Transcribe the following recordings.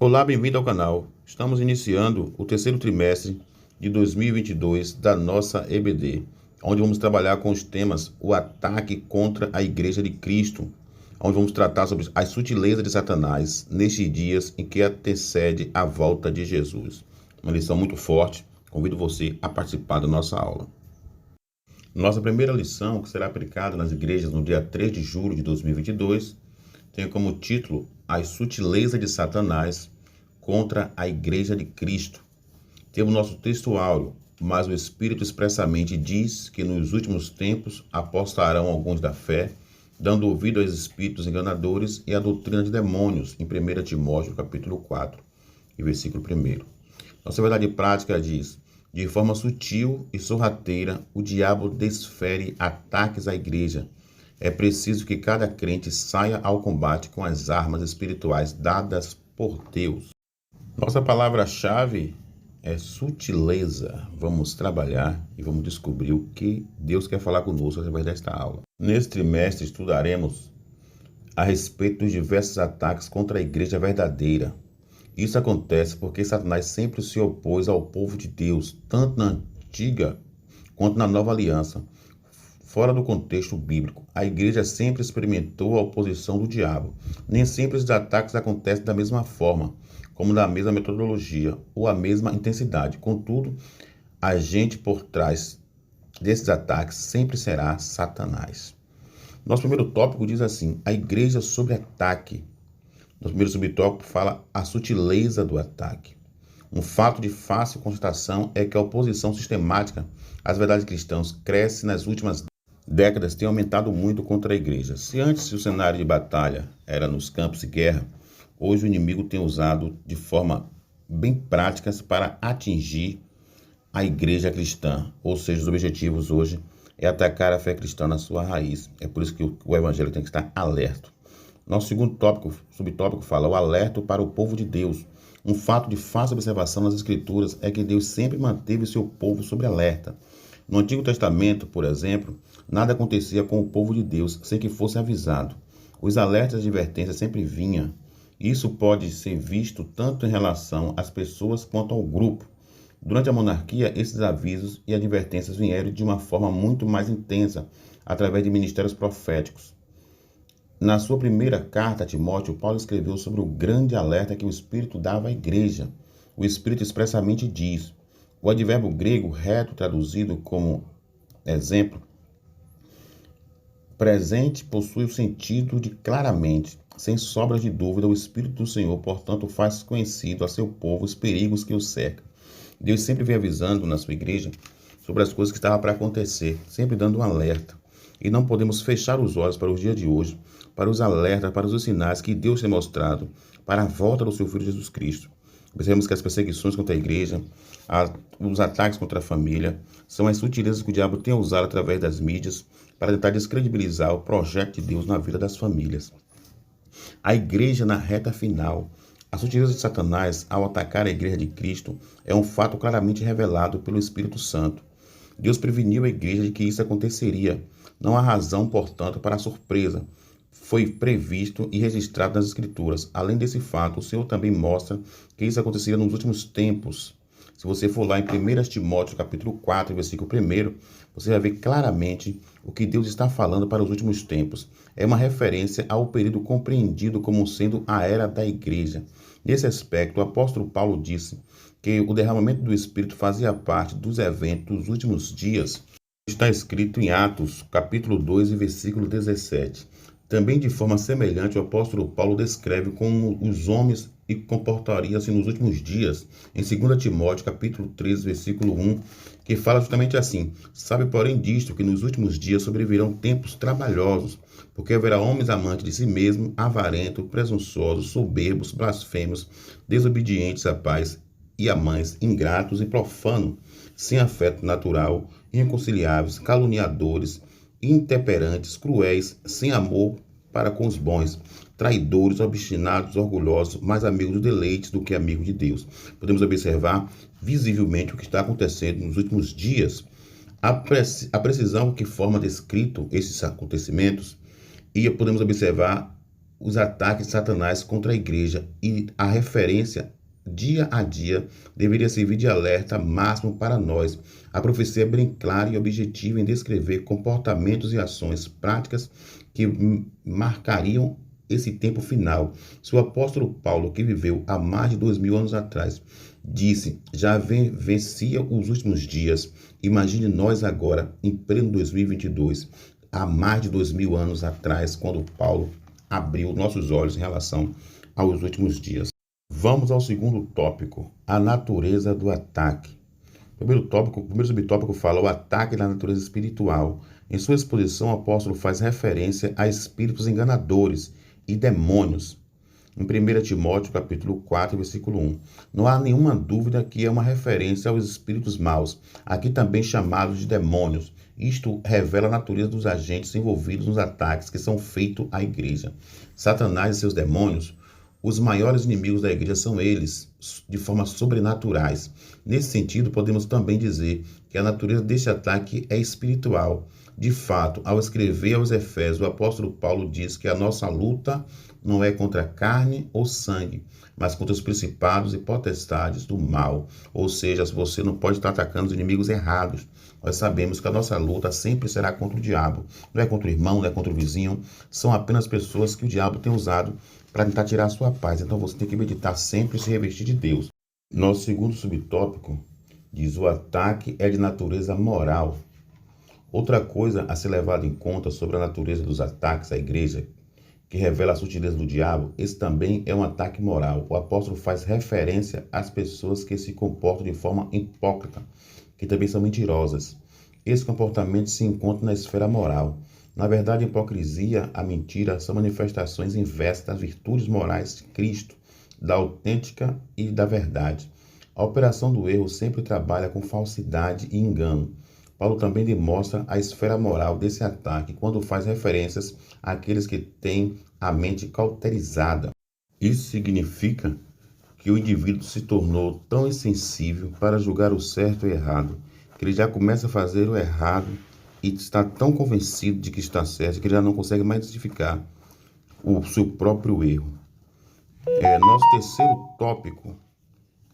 Olá, bem-vindo ao canal. Estamos iniciando o terceiro trimestre de 2022 da nossa EBD, onde vamos trabalhar com os temas o ataque contra a Igreja de Cristo, onde vamos tratar sobre as sutilezas de Satanás nestes dias em que antecede a volta de Jesus. Uma lição muito forte, convido você a participar da nossa aula. Nossa primeira lição, que será aplicada nas igrejas no dia 3 de julho de 2022, tem como título As sutilezas de Satanás contra a Igreja de Cristo. Temos nosso texto áureo, mas o Espírito expressamente diz que nos últimos tempos apostarão alguns da fé, dando ouvido aos espíritos enganadores e à doutrina de demônios, em 1 Timóteo capítulo 4, e versículo 1. Nossa verdade prática diz: de forma sutil e sorrateira, o diabo desfere ataques à igreja. É preciso que cada crente saia ao combate com as armas espirituais dadas por Deus. Nossa palavra-chave é sutileza. Vamos trabalhar e vamos descobrir o que Deus quer falar conosco através desta aula. Neste trimestre estudaremos a respeito dos diversos ataques contra a igreja verdadeira. Isso acontece porque Satanás sempre se opôs ao povo de Deus, tanto na antiga quanto na nova aliança. Fora do contexto bíblico, a igreja sempre experimentou a oposição do diabo. Nem sempre os ataques acontecem da mesma forma, como da mesma metodologia ou a mesma intensidade. Contudo, a agente por trás desses ataques sempre será Satanás. Nosso primeiro tópico diz assim: a igreja sob ataque. Nosso primeiro subtópico fala a sutileza do ataque. Um fato de fácil constatação é que a oposição sistemática às verdades cristãs cresce nas últimas décadas, tem aumentado muito contra a igreja. Se antes o cenário de batalha era nos campos de guerra, hoje o inimigo tem usado de forma bem prática para atingir a igreja cristã. Ou seja, os objetivos hoje é atacar a fé cristã na sua raiz. É por isso que o evangelho tem que estar alerta. Nosso segundo subtópico fala o alerta para o povo de Deus. Um fato de fácil observação nas Escrituras é que Deus sempre manteve o seu povo sob alerta. No Antigo Testamento, por exemplo, nada acontecia com o povo de Deus sem que fosse avisado. Os alertas e advertências sempre vinham. Isso pode ser visto tanto em relação às pessoas quanto ao grupo. Durante a monarquia, esses avisos e advertências vieram de uma forma muito mais intensa, através de ministérios proféticos. Na sua primeira carta a Timóteo, Paulo escreveu sobre o grande alerta que o Espírito dava à igreja. O Espírito expressamente diz: o advérbio grego reto, traduzido como exemplo, presente, possui o sentido de claramente, sem sobras de dúvida. O Espírito do Senhor, portanto, faz conhecido a seu povo os perigos que o cercam. Deus sempre vem avisando na sua igreja sobre as coisas que estavam para acontecer, sempre dando um alerta. E não podemos fechar os olhos para os dias de hoje, para os alertas, para os sinais que Deus tem mostrado para a volta do seu Filho Jesus Cristo. Observamos que as perseguições contra a igreja, os ataques contra a família, são as sutilezas que o diabo tem usado através das mídias para tentar descredibilizar o projeto de Deus na vida das famílias. A igreja na reta final. A sutileza de Satanás ao atacar a igreja de Cristo é um fato claramente revelado pelo Espírito Santo. Deus preveniu a igreja de que isso aconteceria. Não há razão, portanto, para a surpresa. Foi previsto e registrado nas Escrituras. Além desse fato, o Senhor também mostra que isso aconteceria nos últimos tempos. Se você for lá em 1 Timóteo capítulo 4, versículo 1, você vai ver claramente o que Deus está falando para os últimos tempos. É uma referência ao período compreendido como sendo a era da igreja. Nesse aspecto, o apóstolo Paulo disse que o derramamento do Espírito fazia parte dos eventos dos últimos dias. Está escrito em Atos, capítulo 2, versículo 17. Também de forma semelhante, o apóstolo Paulo descreve como os homens e comportariam-se nos últimos dias, em 2 Timóteo, capítulo 3, versículo 1, que fala justamente assim: sabe, porém, disto, que nos últimos dias sobrevirão tempos trabalhosos, porque haverá homens amantes de si mesmos, avarentos, presunçosos, soberbos, blasfemos, desobedientes a pais e a mães, ingratos e profanos, sem afeto natural, irreconciliáveis, caluniadores, intemperantes, cruéis, sem amor para com os bons, traidores, obstinados, orgulhosos, mais amigos dos deleites do que amigos de Deus. Podemos observar visivelmente o que está acontecendo nos últimos dias. A precisão que forma descrito esses acontecimentos, e podemos observar os ataques de Satanás contra a igreja e a referência dia a dia deveria servir de alerta máximo para nós. A profecia é bem clara e objetiva em descrever comportamentos e ações práticas que marcariam esse tempo final. Se o apóstolo Paulo, que viveu há mais de 2000 anos atrás, disse, já vencia os últimos dias, imagine nós agora, em pleno 2022, há mais de 2000 anos atrás, quando Paulo abriu nossos olhos em relação aos últimos dias. Vamos ao segundo tópico, a natureza do ataque. O primeiro subtópico fala o ataque da natureza espiritual. Em sua exposição, o apóstolo faz referência a espíritos enganadores e demônios. Em 1 Timóteo, capítulo 4, versículo 1. Não há nenhuma dúvida que é uma referência aos espíritos maus, aqui também chamados de demônios. Isto revela a natureza dos agentes envolvidos nos ataques que são feitos à igreja. Satanás e seus demônios, os maiores inimigos da igreja são eles, de forma sobrenaturais. Nesse sentido, podemos também dizer que a natureza deste ataque é espiritual. De fato, ao escrever aos Efésios, o apóstolo Paulo diz que a nossa luta não é contra carne ou sangue, mas contra os principados e potestades do mal. Ou seja, você não pode estar atacando os inimigos errados. Nós sabemos que a nossa luta sempre será contra o diabo. Não é contra o irmão, não é contra o vizinho. São apenas pessoas que o diabo tem usado para tentar tirar a sua paz. Então você tem que meditar sempre e se revestir de Deus. Nosso segundo subtópico diz: o ataque é de natureza moral. Outra coisa a ser levada em conta sobre a natureza dos ataques à igreja, que revela a sutileza do diabo, esse também é um ataque moral. O apóstolo faz referência às pessoas que se comportam de forma hipócrita, que também são mentirosas. Esse comportamento se encontra na esfera moral. Na verdade, a hipocrisia, a mentira, são manifestações inversas das virtudes morais de Cristo, da autêntica e da verdade. A operação do erro sempre trabalha com falsidade e engano. Paulo também demonstra a esfera moral desse ataque quando faz referências àqueles que têm a mente cauterizada. Isso significa que o indivíduo se tornou tão insensível para julgar o certo e o errado, que ele já começa a fazer o errado e está tão convencido de que está certo que ele já não consegue mais identificar o seu próprio erro. Nosso terceiro tópico,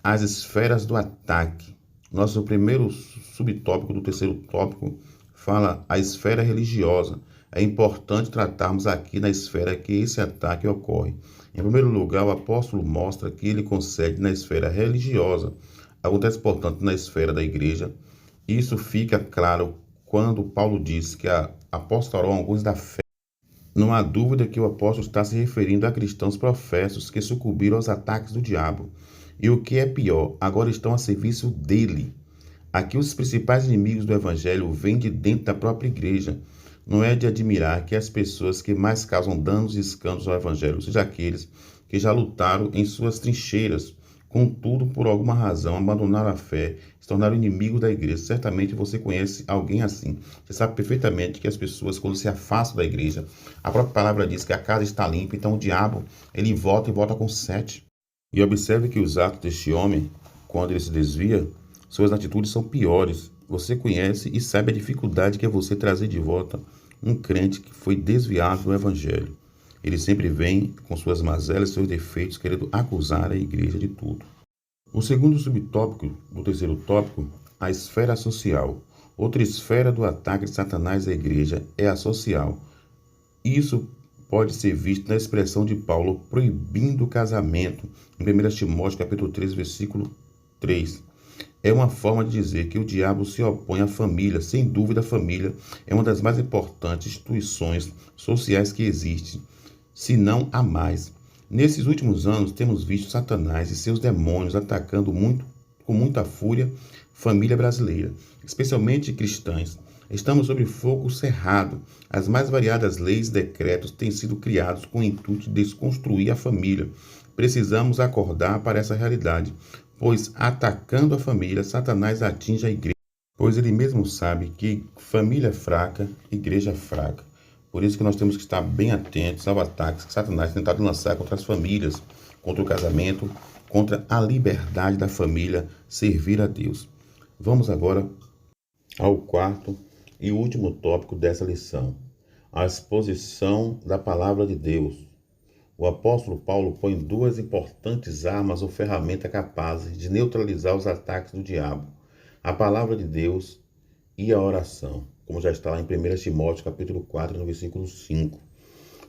as esferas do ataque. Nosso primeiro subtópico do terceiro tópico fala a esfera religiosa. É importante tratarmos aqui na esfera que esse ataque ocorre. Em primeiro lugar, o apóstolo mostra que ele concede na esfera religiosa. Acontece, portanto, na esfera da igreja. Isso fica claro quando Paulo diz que apostarão alguns da fé. Não há dúvida que o apóstolo está se referindo a cristãos professos que sucumbiram aos ataques do diabo. E o que é pior, agora estão a serviço dele. Aqui os principais inimigos do evangelho vêm de dentro da própria igreja. Não é de admirar que as pessoas que mais causam danos e escândalos ao evangelho sejam aqueles que já lutaram em suas trincheiras, contudo, por alguma razão, abandonaram a fé, se tornaram inimigos da igreja. Certamente você conhece alguém assim. Você sabe perfeitamente que as pessoas, quando se afastam da igreja, a própria palavra diz que a casa está limpa, então o diabo, ele volta e volta com 7. E observe que os atos deste homem, quando ele se desvia, suas atitudes são piores. Você conhece e sabe a dificuldade que é você trazer de volta um crente que foi desviado do evangelho. Ele sempre vem com suas mazelas e seus defeitos, querendo acusar a igreja de tudo. O segundo subtópico do terceiro tópico, a esfera social. Outra esfera do ataque de Satanás à igreja é a social. Isso pode ser visto na expressão de Paulo proibindo o casamento, em 1 Timóteo capítulo 3, versículo 3. É uma forma de dizer que o diabo se opõe à família. Sem dúvida, a família é uma das mais importantes instituições sociais que existe, se não a mais. Nesses últimos anos, temos visto Satanás e seus demônios atacando com muita fúria família brasileira, especialmente cristãs. Estamos sob fogo cerrado. As mais variadas leis e decretos têm sido criados com o intuito de desconstruir a família. Precisamos acordar para essa realidade, pois atacando a família, Satanás atinge a igreja, pois ele mesmo sabe que família fraca, igreja fraca. Por isso que nós temos que estar bem atentos aos ataques que Satanás tem tentado lançar contra as famílias, contra o casamento, contra a liberdade da família servir a Deus. Vamos agora ao quarto e último tópico dessa lição, a exposição da palavra de Deus. O apóstolo Paulo põe duas importantes armas ou ferramentas capazes de neutralizar os ataques do diabo: a palavra de Deus e a oração, como já está lá em 1 Timóteo capítulo 4, no versículo 5.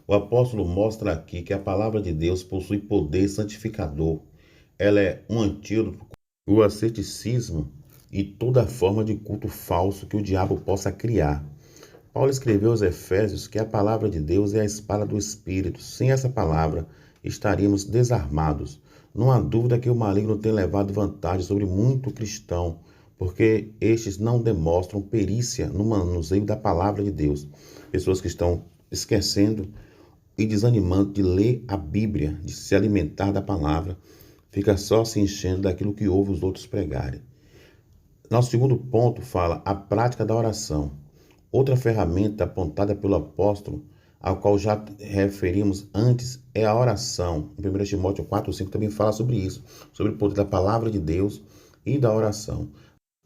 O apóstolo mostra aqui que a palavra de Deus possui poder santificador. Ela é um antídoto contra o asceticismo e toda forma de culto falso que o diabo possa criar. Paulo escreveu aos Efésios que a palavra de Deus é a espada do Espírito. Sem essa palavra, estaríamos desarmados. Não há dúvida que o maligno tem levado vantagem sobre muito cristão, porque estes não demonstram perícia no manuseio da palavra de Deus. Pessoas que estão esquecendo e desanimando de ler a Bíblia, de se alimentar da palavra, fica só se enchendo daquilo que ouve os outros pregarem. Nosso segundo ponto fala a prática da oração. Outra ferramenta apontada pelo apóstolo, ao qual já referimos antes, é a oração. Em 1 Timóteo 4,5 também fala sobre isso, sobre o poder da palavra de Deus e da oração.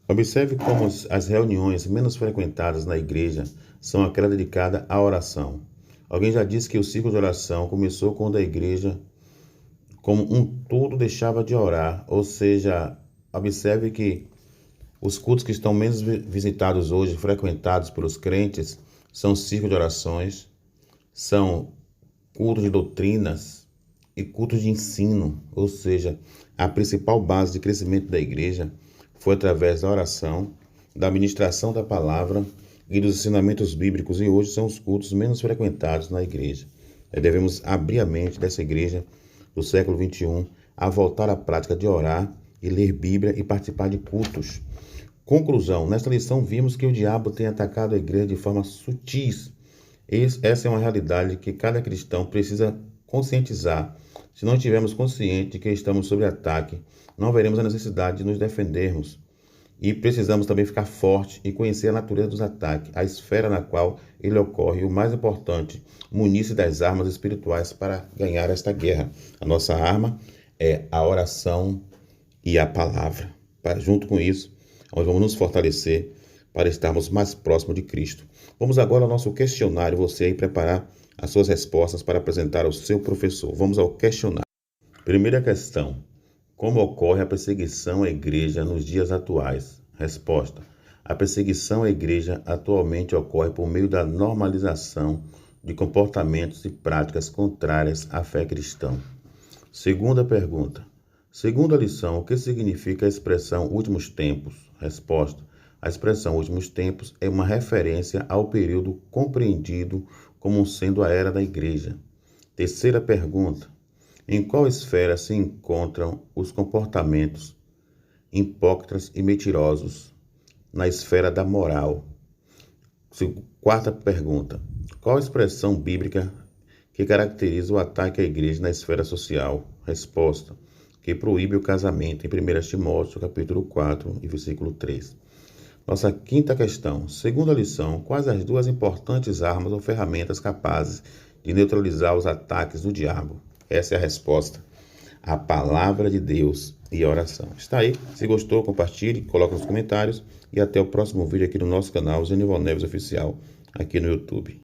Observe como as reuniões menos frequentadas na igreja são aquelas dedicadas à oração. Alguém já disse que o ciclo de oração começou quando a igreja, como um todo, deixava de orar. Ou seja, observe que os cultos que estão menos visitados hoje, frequentados pelos crentes, são ciclos de orações, são cultos de doutrinas e cultos de ensino. Ou seja, a principal base de crescimento da igreja foi através da oração, da ministração da palavra e dos ensinamentos bíblicos, e hoje são os cultos menos frequentados na igreja. Devemos abrir a mente dessa igreja do século XXI a voltar à prática de orar e ler Bíblia e participar de cultos. Conclusão: nesta lição vimos que o diabo tem atacado a igreja de forma sutis. Essa é uma realidade que cada cristão precisa conscientizar. Se não estivermos conscientes de que estamos sob ataque, não veremos a necessidade de nos defendermos. E precisamos também ficar forte e conhecer a natureza dos ataques, a esfera na qual ele ocorre e, o mais importante, munir-se das armas espirituais para ganhar esta guerra. A nossa arma é a oração e a palavra. Junto com isso, nós vamos nos fortalecer para estarmos mais próximos de Cristo. Vamos agora ao nosso questionário, você aí preparar as suas respostas para apresentar ao seu professor. Vamos ao questionário. Primeira questão: como ocorre a perseguição à igreja nos dias atuais? Resposta: a perseguição à igreja atualmente ocorre por meio da normalização de comportamentos e práticas contrárias à fé cristã. Segunda pergunta: segundo a lição, o que significa a expressão últimos tempos? Resposta: a expressão últimos tempos é uma referência ao período compreendido como sendo a era da igreja. Terceira pergunta: em qual esfera se encontram os comportamentos hipócritas e mentirosos? Na esfera da moral. Quarta pergunta: qual a expressão bíblica que caracteriza o ataque à igreja na esfera social? Resposta: que proíbe o casamento, em 1 Timóteo capítulo 4 e versículo 3. Nossa quinta questão: segundo a lição, quais as duas importantes armas ou ferramentas capazes de neutralizar os ataques do diabo? Essa é a resposta: a palavra de Deus e a oração. Está aí. Se gostou, compartilhe, coloque nos comentários e até o próximo vídeo aqui no nosso canal Genival Neves Oficial, aqui no YouTube.